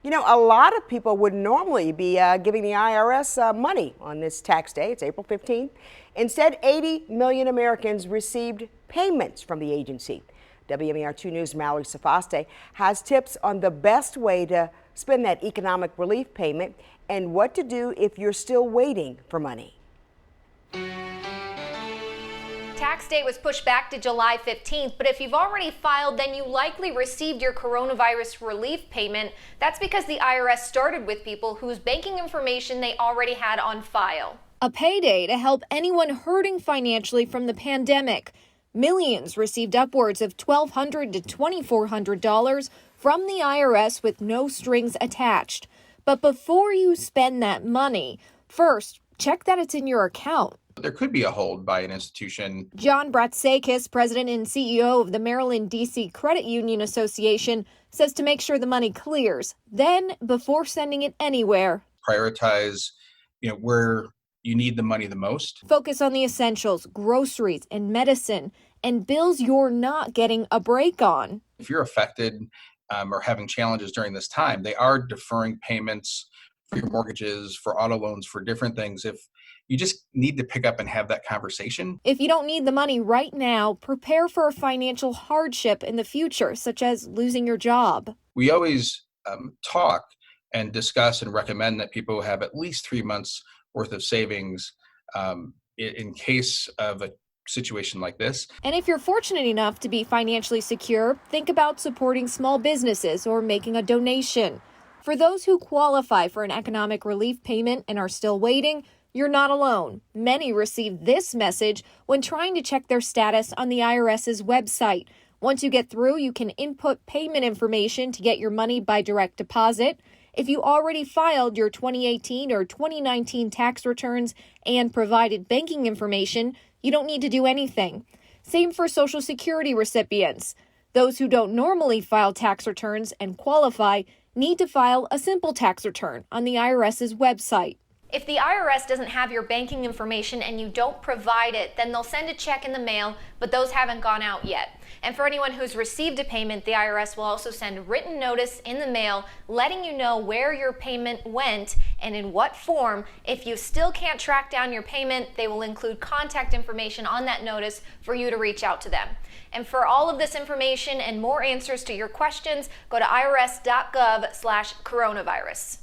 You know, a lot of people would normally be giving the IRS money on this tax day. It's April 15th. Instead, 80 million Americans received payments from the agency. WMAR 2 News' Mallory Safaste has tips on the best way to spend that economic relief payment and what to do if you're still waiting for money. Tax date was pushed back to July 15th, but if you've already filed, then you likely received your coronavirus relief payment. That's because the IRS started with people whose banking information they already had on file. A payday to help anyone hurting financially from the pandemic. Millions received upwards of $1,200 to $2,400 from the IRS with no strings attached. But before you spend that money, first, check that it's in your account. There could be a hold by an institution. John Bratsakis, president and CEO of the Maryland, D.C. Credit Union Association, says to make sure the money clears. Then, before sending it anywhere, Prioritize, where you need the money the most. Focus on the essentials, groceries and medicine, and bills you're not getting a break on. If you're affected or having challenges during this time, they are deferring payments for your mortgages, for auto loans, for different things. If you just need to pick up and have that conversation. If you don't need the money right now, prepare for a financial hardship in the future, such as losing your job. We always talk and discuss and recommend that people have at least 3 months worth of savings in case of a situation like this. And if you're fortunate enough to be financially secure, think about supporting small businesses or making a donation. For those who qualify for an economic relief payment and are still waiting, you're not alone. Many received this message when trying to check their status on the IRS's website. Once you get through, you can input payment information to get your money by direct deposit. If you already filed your 2018 or 2019 tax returns and provided banking information, you don't need to do anything. Same for Social Security recipients. Those who don't normally file tax returns and qualify need to file a simple tax return on the IRS's website. If the IRS doesn't have your banking information and you don't provide it, then they'll send a check in the mail, but those haven't gone out yet. And for anyone who's received a payment, the IRS will also send written notice in the mail letting you know where your payment went and in what form. If you still can't track down your payment, they will include contact information on that notice for you to reach out to them. And for all of this information and more answers to your questions, go to irs.gov/coronavirus.